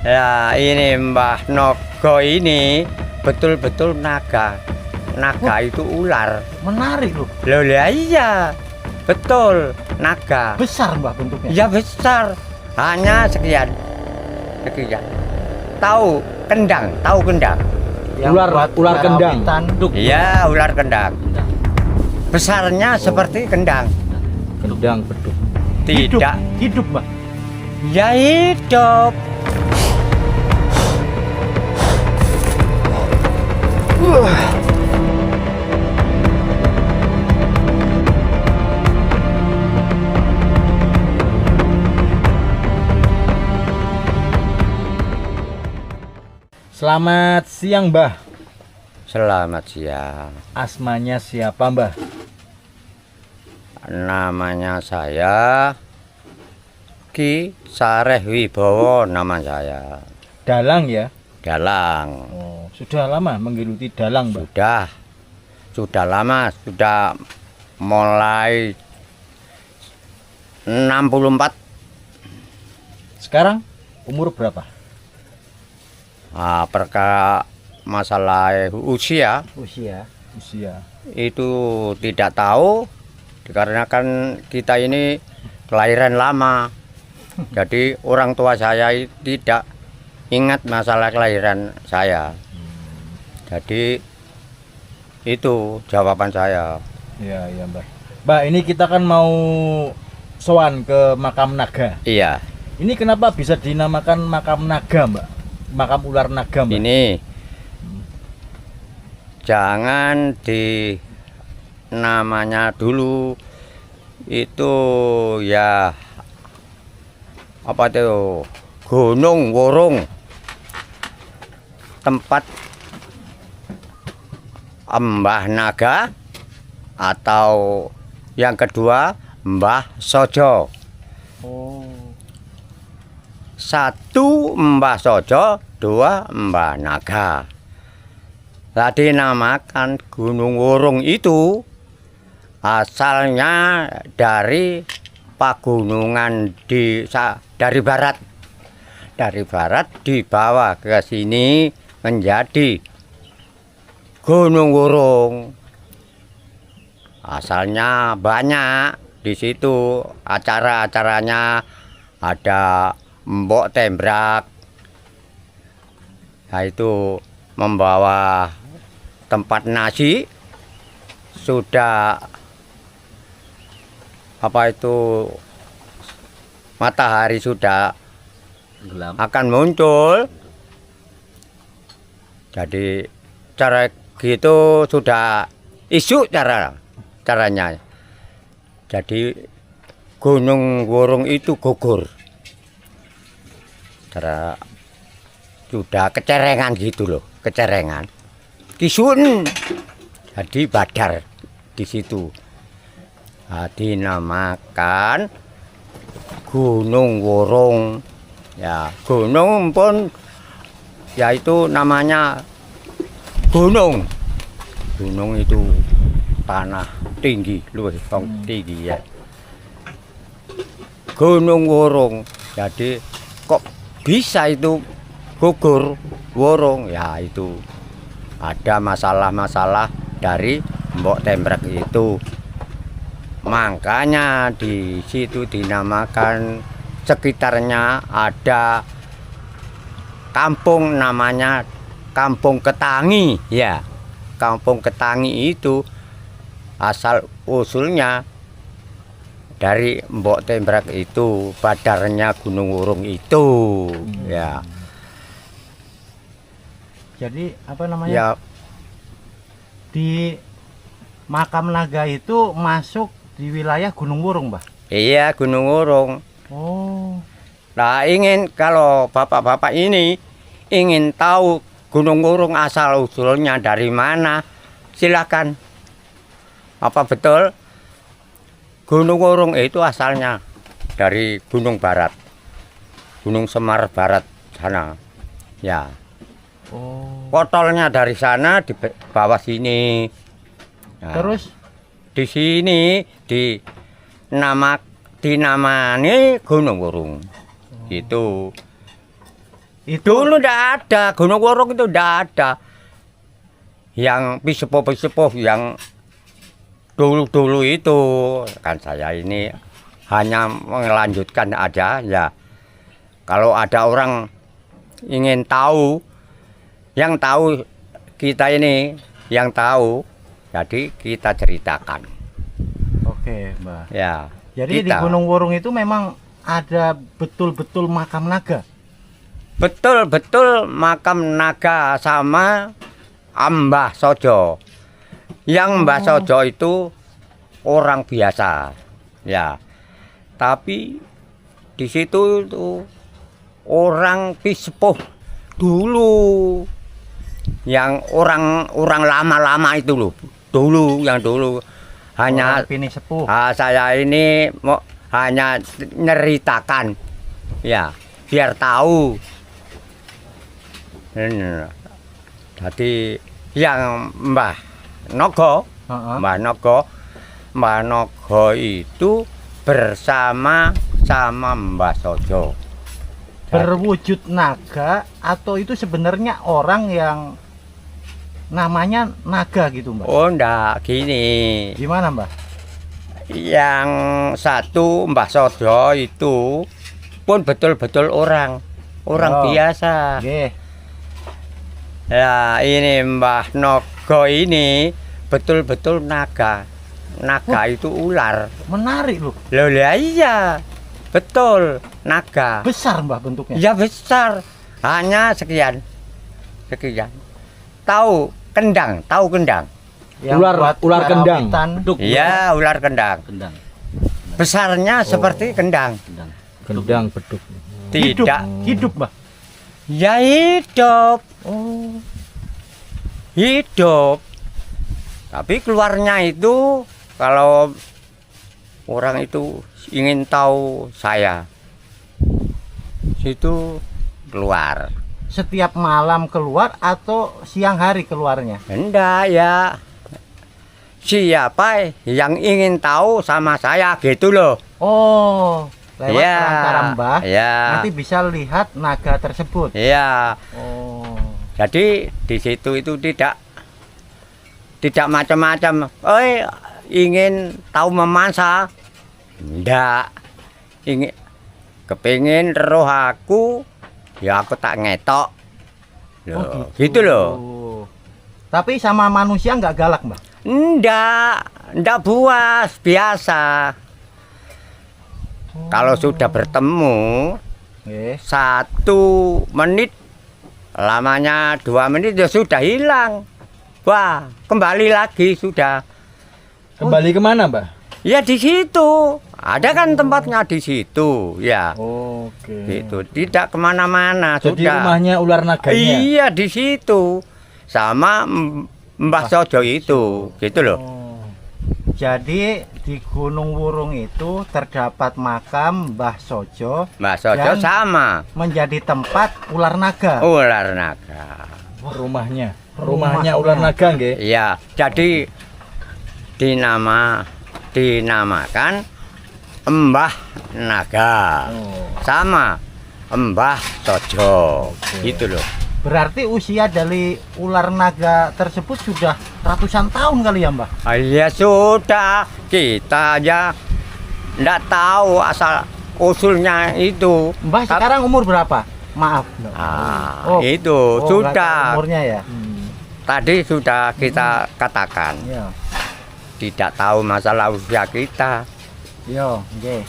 Ya ini Mbah Nogo ini betul-betul naga. Naga itu ular. Menarik loh. Loh ya iya, betul naga. Besar Mbah bentuknya. Ya besar, hanya sekian. Tahu kendang, tahu kendang. Ular kendang. Tanduk. Iya ular kendang. Besarnya seperti kendang. Kendang beduk. Tidak. Hidup Mbah. Ya hidup. Selamat siang Mbah. Selamat siang. Asmanya siapa Mbah? Namanya saya Ki Sareh Wibowo, nama saya. Dalang ya? Dalang. Oh, sudah lama menggeluti dalang Mbah? Sudah lama, sudah mulai 64. Sekarang umur berapa? Perkara masalah usia Usia. itu tidak tahu, dikarenakan kita ini kelahiran lama. Jadi orang tua saya tidak ingat masalah kelahiran saya. Jadi itu jawaban saya. Iya Mbah. Mbah, ini kita kan mau sowan ke makam naga. Iya, Ini kenapa bisa dinamakan makam naga Mbak? Makam ular naga Mbak? ini jangan di namanya dulu itu ya apa itu Gunung Wurung, tempat Mbah Naga, atau yang kedua Mbah Sojo. Oh. Satu Mbah Sojo, dua Mbah Naga. Tadi namakan Gunung Wurung itu asalnya dari pagunungan dari barat. Dari barat dibawa ke sini menjadi Gunung Wurung. Asalnya banyak di situ, acara-acaranya ada Mbok Tembrak. Nah, itu membawa tempat nasi, sudah apa itu matahari sudah Gelap. akan muncul. Jadi cara gitu sudah isu caranya. Jadi Gunung Wurung itu gugur. Cara sudah kecerengan gitu loh, kecerengan. Kisun. Jadi badar di situ. Nah, dinamakan Gunung Wurung. Ya, gunung pun yaitu namanya gunung. Gunung itu tanah tinggi, luwih tinggi ya. Gunung Wurung. Jadi kok bisa itu gugur Wurung? Ya itu ada masalah-masalah dari Mbok Tembrak itu. Makanya di situ dinamakan, sekitarnya ada kampung namanya Kampung Ketangi ya. Kampung Ketangi itu asal usulnya dari Mbok Tembrak itu, badarnya Gunung Wurung itu. Ya. Jadi apa namanya? Ya, Di makam naga itu masuk di wilayah Gunung Wurung, Mbah. iya Gunung Wurung. Oh. Nah, kalau bapak-bapak ini ingin tahu Gunung Wurung asal usulnya dari mana, silakan. Apa betul Gunung Wurung itu asalnya dari Gunung Barat, Gunung Semar Barat sana. Ya, Oh. potolnya dari sana di bawah sini. Nah, Terus di sini dinamani Gunung Wurung. Itu Itu Dulu ndak ada, Gunung Wurung itu ndak ada. Yang pisepuh-pisepuh yang dulu-dulu itu kan saya ini hanya melanjutkan aja ya. Kalau ada orang ingin tahu, yang tahu kita ini, yang tahu, jadi kita ceritakan. oke, Mbah. Ya. Jadi di kita. Gunung Wurung itu memang ada betul-betul makam naga. Betul-betul makam naga sama Mbah Sojo. Yang Mbah Sojo itu orang biasa, ya. Tapi di situ itu orang pisepuh dulu, yang orang lama-lama itu loh. Dulu yang dulu hanya Orang Pini sepuh. saya ini mau hanya nyeritakan, ya, biar tahu. Jadi yang Mbah Nogo, Heeh. Mbah Nogo itu bersama sama Mbah Sojo. Berwujud naga atau itu sebenarnya orang yang namanya naga gitu, Mbah? Oh ndak gini, Gimana, Mbah? yang satu Mbah Sojo itu pun betul-betul orang Oh. biasa. Nggih. Ya ini Mbah Nogo ini betul-betul naga. Naga itu ular. Menarik loh. Loh lah iya, betul naga. Besar, Mbah, bentuknya. Ya besar, hanya sekian. Tahu kendang. Ular kendang. karawitan. Iya ular kendang. Kendang. Besarnya seperti kendang. Kendang beduk. Hidup, Tidak. hidup, Mbah. Ya hidup. Oh. Hidup. Tapi keluarnya itu kalau orang itu ingin tahu saya, situ keluar. Setiap malam keluar atau siang hari keluarnya? Enggak ya. Siapa yang ingin tahu sama saya gitu loh. Oh, lewat Ya, perantara Mbah. ya. Nanti bisa lihat naga tersebut. Iya. Oh. Jadi di situ itu tidak macam-macam. Ingin tahu memasak? Enggak. Ingin kepingin roh aku, ya aku tak ngetok. Loh, gitu loh. Tapi sama manusia nggak galak, Mbah? Enggak buas, biasa. Kalau sudah bertemu Nggih. 1 menit, lamanya 2 menit ya sudah hilang. Wah, kembali lagi sudah. Kembali kemana, Mbah? Ya di situ, ada kan tempatnya di situ, ya. Oke. Gitu, tidak kemana-mana Jadi sudah. rumahnya ular naganya. Iya di situ, sama Mbah Sojo itu, gitu loh. Oh. Jadi di Gunung Wurung itu terdapat makam Mbah Sojo Mbah Sojo yang sama menjadi tempat ular naga. ular naga. Rumahnya Rumahnya. ular naga nggih. Iya, jadi dinamakan Mbah Naga Oh. sama Mbah Sojo, gitu loh. Berarti usia dari ular naga tersebut sudah ratusan tahun kali ya, Mbah? Ya sudah, kita aja ndak tahu asal usulnya itu. Mbah sekarang umur berapa? Maaf. Itu nggak tahu sudah. umurnya ya. Tadi sudah kita katakan, Iya. tidak tahu masalah usia kita. Yo, nggih.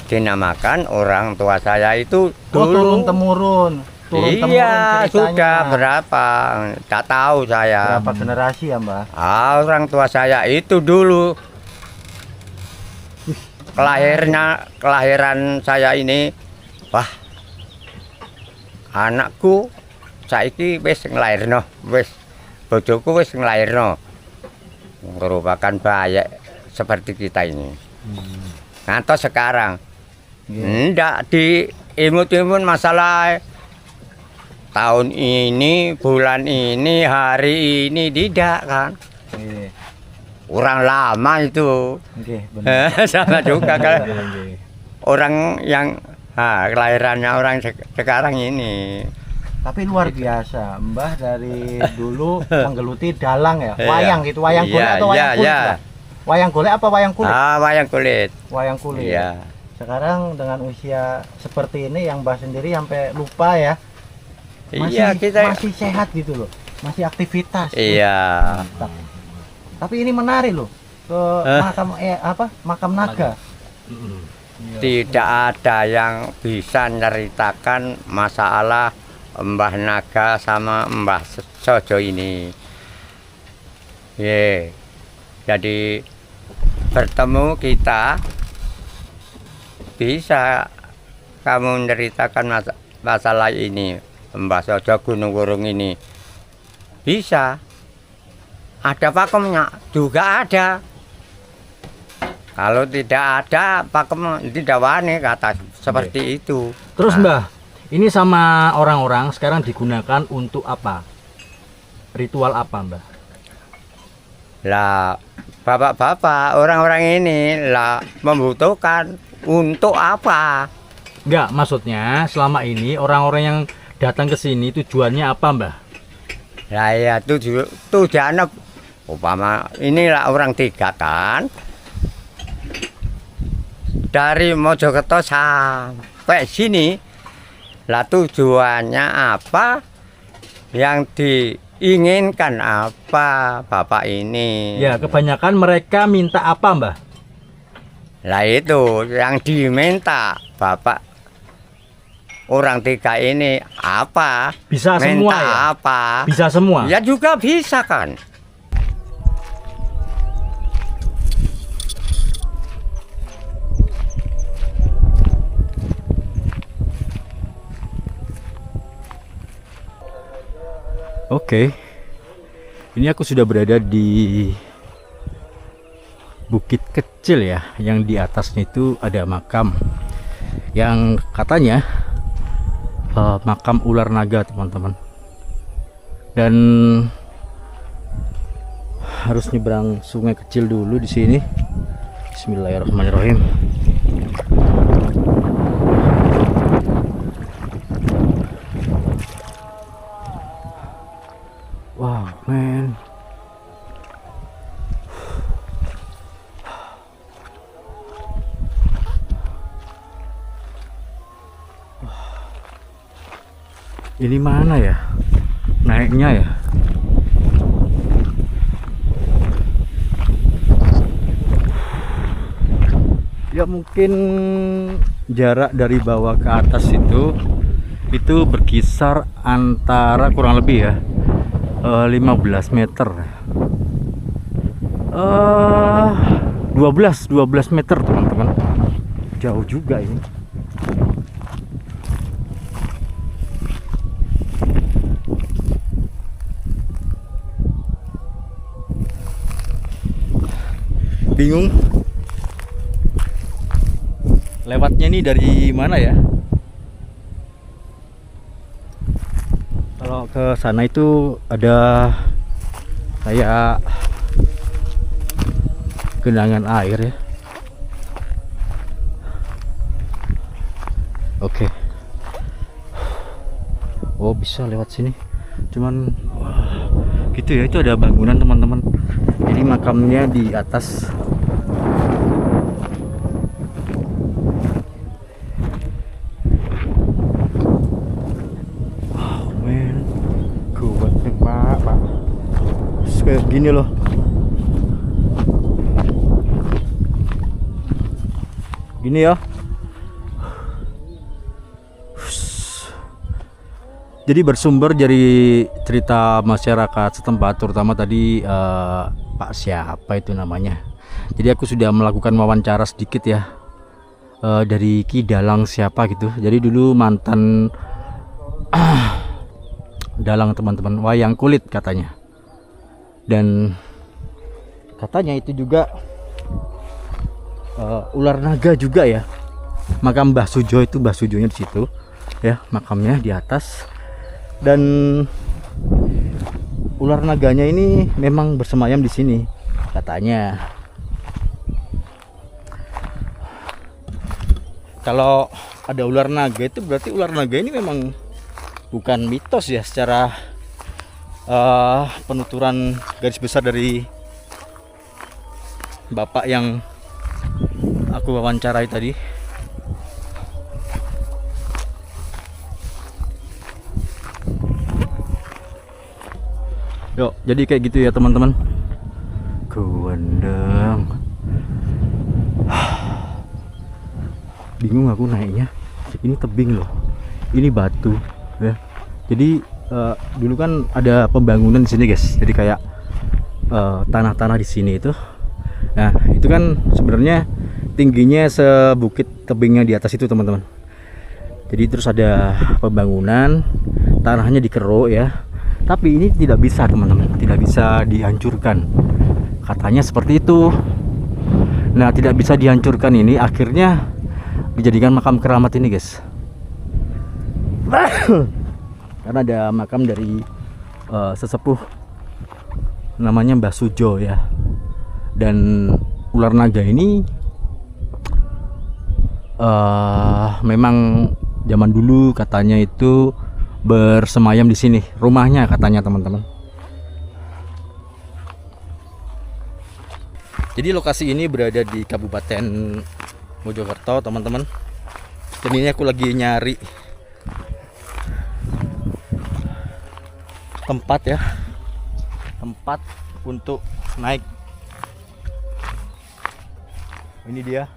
Dinamakan orang tua saya itu Oh, dulu. turun temurun. Iya, ceritanya. sudah berapa? Tak tahu saya. Berapa generasi ya, Mbah? Orang tua saya itu dulu kelahiran saya ini, wah, anakku saiki wis nglairno, wis bojoku wis nglairno. Merupakan bayi seperti kita ini. Ngantos sekarang. Ndak diimut-imut masalah tahun ini, bulan ini, hari ini, tidak kan. Nggih. Orang lama itu. Nggih, benar. Sama juga kan. Nggih. Orang yang kelahirannya orang sekarang ini. Tapi luar biasa, Mbah dari dulu menggeluti dalang ya, Iya. wayang gitu, wayang golek Iya, atau wayang iya, kulit? iya. Mbah? Wayang golek apa wayang kulit? Wayang kulit. Wayang kulit. Iya. Sekarang dengan usia seperti ini yang Mbah sendiri sampai lupa ya. Iya, kita masih sehat gitu loh. Masih aktivitas. iya. Mantap. Tapi ini menarik loh. Ke makam naga. Tidak ada yang bisa ceritakan masalah Mbah Naga sama Mbah Sojo ini. Jadi bertemu kita bisa kamu menceritakan masalah ini, Mbah Sojo Gunung Wurung ini. Bisa. Ada pakemnya juga ada. Kalau tidak ada pakem tidak wani kata seperti itu. Terus Mbah, ini sama orang-orang sekarang digunakan untuk apa? Ritual apa Mbah? Lah bapak-bapak orang-orang ini lah membutuhkan untuk apa? Enggak, maksudnya selama ini orang-orang yang datang ke sini tujuannya apa Mbah? Lah ya tujuannya umpama inilah orang tiga kan. Dari Mojokerto sampai sini lah tujuannya apa, yang diinginkan apa bapak ini. Ya, kebanyakan mereka minta apa Mbah? Lah itu yang diminta bapak orang tiga ini apa, Bisa minta semua ya? apa, Bisa semua? ya juga bisa kan. Oke, ini aku sudah berada di bukit kecil ya, yang di atasnya itu ada makam yang katanya makam ular naga teman-teman, dan harus nyebrang sungai kecil dulu di sini. Bismillahirrahmanirrahim. Wow, man. Ini mana ya? Naiknya ya? Ya mungkin jarak dari bawah ke atas itu berkisar antara kurang lebih ya 15 meter, 12 meter teman-teman, jauh juga ini. Bingung lewatnya nih dari mana ya? Kalau ke sana itu ada kayak genangan air ya. Oke. Oh, bisa lewat sini. Cuman gitu ya, itu ada bangunan teman-teman. Jadi makamnya di atas. Kayak gini loh. Gini ya. Jadi bersumber dari cerita masyarakat setempat, terutama tadi Pak siapa itu namanya. Jadi aku sudah melakukan wawancara sedikit ya, dari Ki Dalang siapa gitu. Jadi dulu mantan dalang teman-teman, wayang kulit katanya. Dan katanya itu juga ular naga juga ya. Makam Mbah Sujo itu, Mbah Sujonya di situ ya, makamnya di atas. Dan ular naganya ini memang bersemayam di sini katanya. kalau ada ular naga itu berarti ular naga ini memang bukan mitos ya, secara penuturan garis besar dari bapak yang aku wawancarai tadi. Yuk, jadi kayak gitu ya teman-teman. Kuandang. Bingung aku naiknya. Ini tebing loh. Ini batu ya. Jadi dulu kan ada pembangunan di sini guys. Jadi kayak tanah-tanah di sini itu. Nah, itu kan sebenarnya tingginya sebukit tebingnya di atas itu teman-teman. Jadi terus ada pembangunan, tanahnya dikeruk ya. Tapi ini tidak bisa teman-teman, tidak bisa dihancurkan. Katanya seperti itu. Nah, tidak bisa dihancurkan ini akhirnya dijadikan makam keramat ini guys. Karena ada makam dari sesepuh namanya Mbah Sujo ya. Dan ular naga ini memang zaman dulu katanya itu bersemayam di sini, rumahnya katanya teman-teman. Jadi lokasi ini berada di Kabupaten Mojokerto teman-teman. Dan ini aku lagi nyari tempat ya, tempat untuk naik. Ini dia.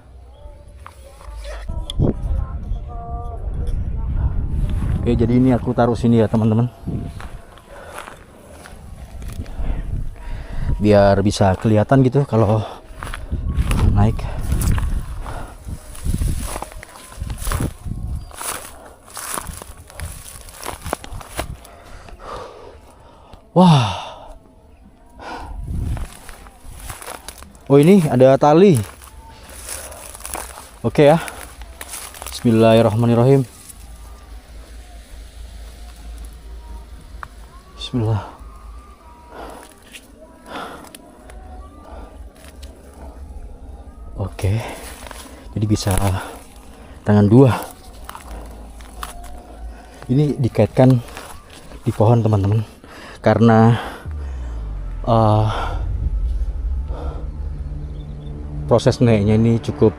Oke, jadi ini aku taruh sini ya teman-teman, biar bisa kelihatan gitu kalau naik. Wah. Oh, ini ada tali. Oke ya. Bismillahirrahmanirrahim. Bismillah. Oke. Jadi bisa tangan dua. Ini dikaitkan di pohon teman-teman. Karena proses naiknya ini cukup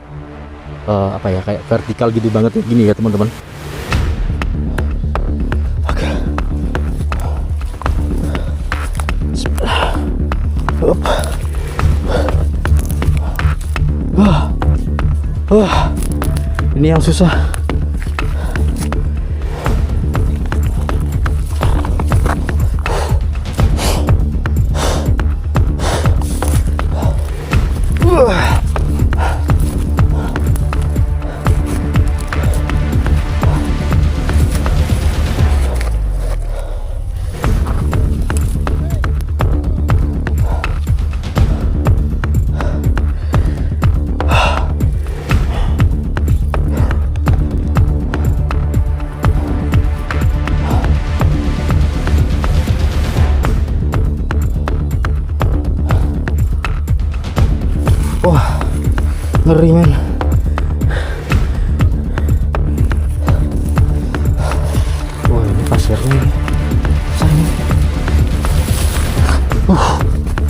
apa ya, kayak vertikal gitu banget ya, gini ya teman-teman. Oke. Ini yang susah. Wah, ngeri men. Wah, ini pasirnya ini. Sayang.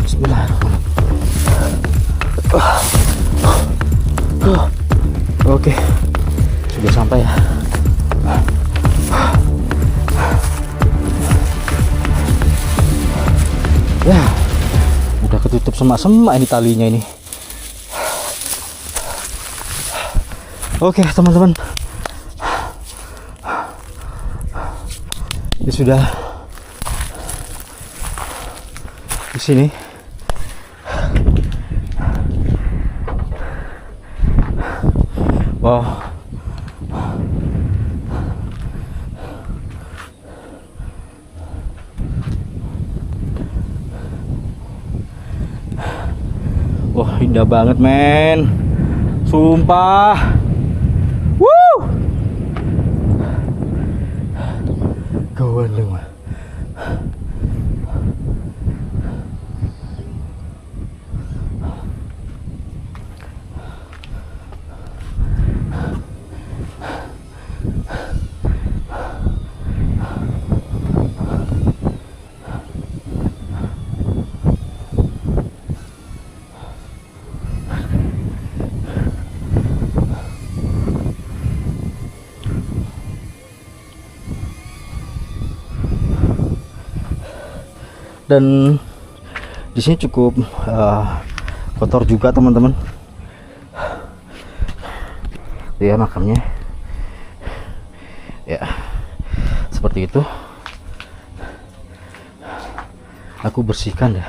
Bismillahirrahmanirrahim. Oke, sudah sampai ya. Ya, udah ketutup semak-semak ini talinya ini. Oke teman-teman, ini sudah di sini. Wow. Wah, indah banget men, sumpah. Woo! Gawandeng. Dan di sini cukup kotor juga teman-teman. Itu ya makamnya. Ya, seperti itu. Aku bersihkan ya.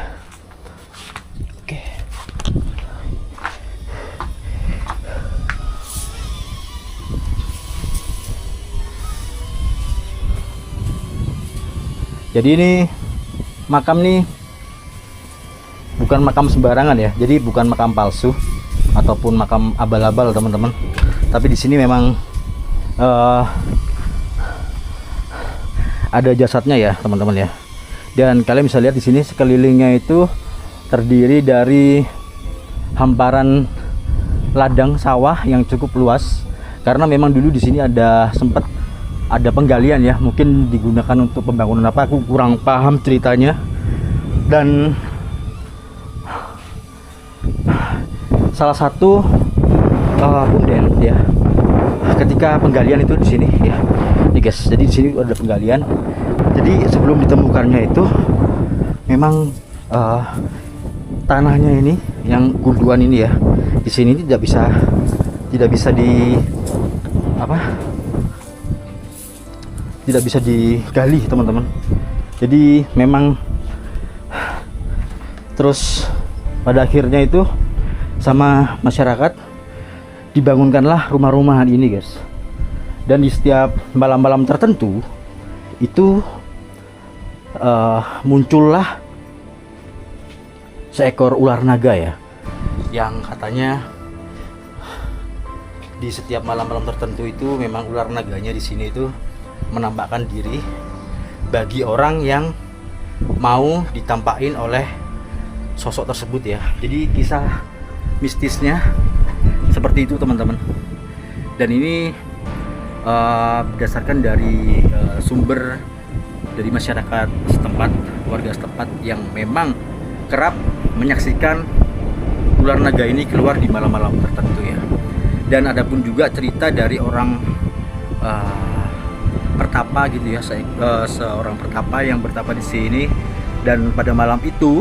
Oke. Jadi ini makam nih bukan makam sembarangan ya. Jadi bukan makam palsu ataupun makam abal-abal teman-teman. Tapi di sini memang ada jasadnya ya teman-teman ya. Dan kalian bisa lihat di sini sekelilingnya itu terdiri dari hamparan ladang sawah yang cukup luas. Karena memang dulu di sini sempat ada penggalian ya, mungkin digunakan untuk pembangunan apa, aku kurang paham ceritanya. Dan salah satu punden ya, ketika penggalian itu di sini ya, nih guys. Jadi di sini ada penggalian. Jadi sebelum ditemukannya itu memang tanahnya ini yang gunduan ini ya, di sini tidak bisa digali teman-teman. Jadi memang terus pada akhirnya itu sama masyarakat dibangunkanlah rumah-rumahan ini guys. Dan di setiap malam-malam tertentu itu muncullah seekor ular naga ya, yang katanya di setiap malam-malam tertentu itu memang ular naganya di sini itu menampakkan diri bagi orang yang mau ditampakin oleh sosok tersebut ya. Jadi kisah mistisnya seperti itu teman-teman. Dan ini berdasarkan dari sumber dari masyarakat setempat, warga setempat yang memang kerap menyaksikan ular naga ini keluar di malam-malam tertentu ya. Dan ada pun juga cerita dari orang pertapa gitu ya, seorang pertapa yang bertapa di sini, dan pada malam itu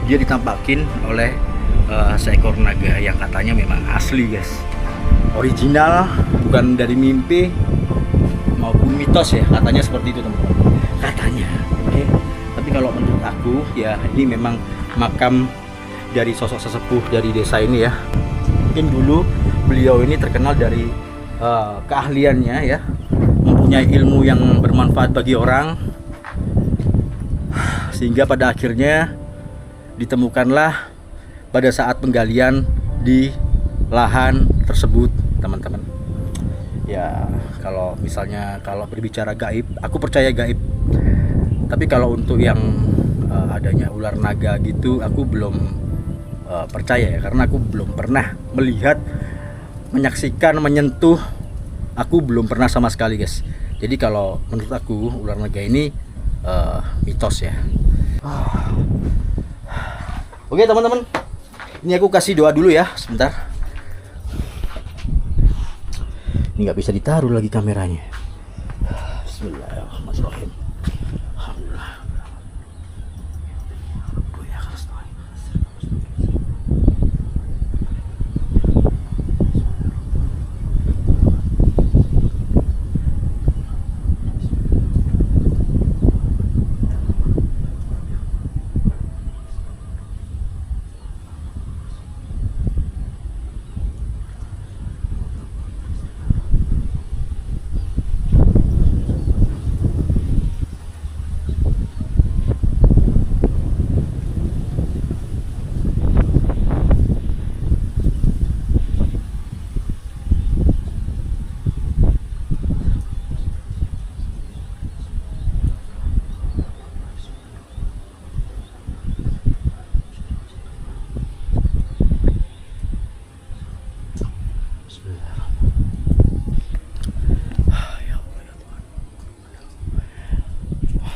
dia ditampakin oleh seekor naga yang katanya memang asli guys, original, bukan dari mimpi maupun mitos ya, katanya seperti itu teman-teman, katanya. Oke. Tapi kalau menurut aku ya, ini memang makam dari sosok sesepuh dari desa ini ya. Mungkin dulu beliau ini terkenal dari keahliannya ya, mempunyai ilmu yang bermanfaat bagi orang, sehingga pada akhirnya ditemukanlah pada saat penggalian di lahan tersebut teman-teman. Ya kalau misalnya kalau berbicara gaib, aku percaya gaib. Tapi kalau untuk yang adanya ular naga gitu, aku belum percaya ya, karena aku belum pernah melihat, menyaksikan, menyentuh. Aku belum pernah sama sekali guys. Jadi kalau menurut aku ular naga ini mitos ya. Oke teman-teman, ini aku kasih doa dulu ya sebentar. Ini nggak bisa ditaruh lagi kameranya. Bismillahirrahmanirrahim. Alhamdulillah.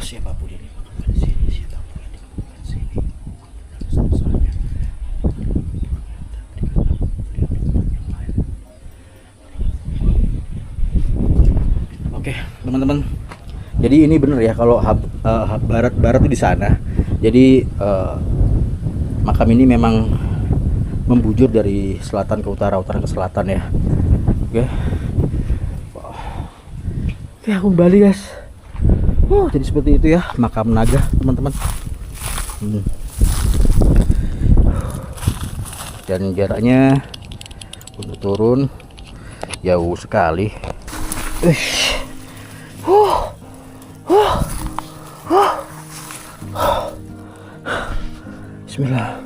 Siapapun yang dimakamkan di sini, siapapun yang dimakamkan di sini, soalnya oke teman-teman, jadi ini bener ya kalau barat itu di sana, Jadi makam ini memang membujur dari selatan ke utara, utara ke selatan ya. Oke. Oke, aku kembali guys. Jadi seperti itu ya makam naga teman-teman. Dan jaraknya untuk turun jauh sekali. Bismillah.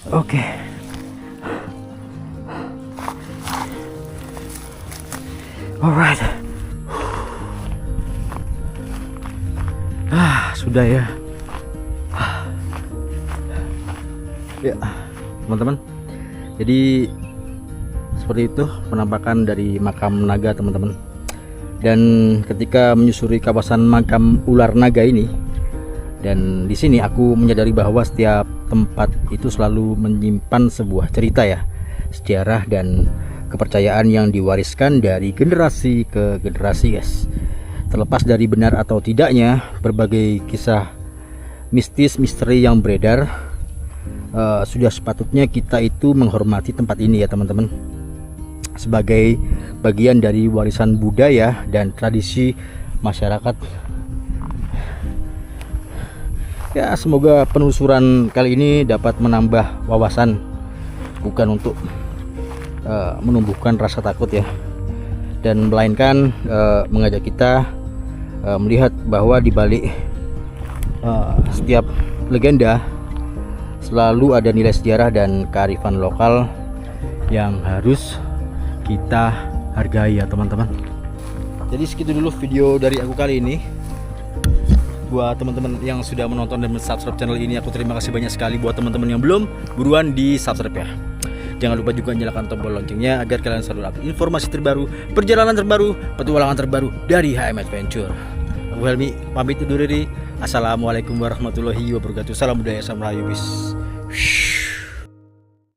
Oke. Alright. Sudah ya. Ya, teman-teman. Jadi seperti itu penampakan dari makam naga, teman-teman. Dan ketika menyusuri kawasan makam ular naga ini, dan di sini aku menyadari bahwa setiap tempat itu selalu menyimpan sebuah cerita ya, sejarah dan kepercayaan yang diwariskan dari generasi ke generasi guys. Terlepas dari benar atau tidaknya berbagai kisah mistis misteri yang beredar, sudah sepatutnya kita itu menghormati tempat ini ya teman-teman, sebagai bagian dari warisan budaya dan tradisi masyarakat. Ya, semoga penelusuran kali ini dapat menambah wawasan, bukan untuk menumbuhkan rasa takut ya, dan melainkan mengajak kita melihat bahwa di balik setiap legenda selalu ada nilai sejarah dan kearifan lokal yang harus kita hargai ya teman-teman. Jadi segitu dulu video dari aku kali ini. Buat teman-teman yang sudah menonton dan subscribe channel ini, aku terima kasih banyak sekali. Buat teman-teman yang belum, buruan di subscribe ya. Jangan lupa juga nyalakan tombol loncengnya agar kalian selalu update informasi terbaru, perjalanan terbaru, petualangan terbaru dari HM Adventure. Aku Helmi pamit undur diri. Assalamualaikum warahmatullahi wabarakatuh. Salam budaya, salam rayu, bis.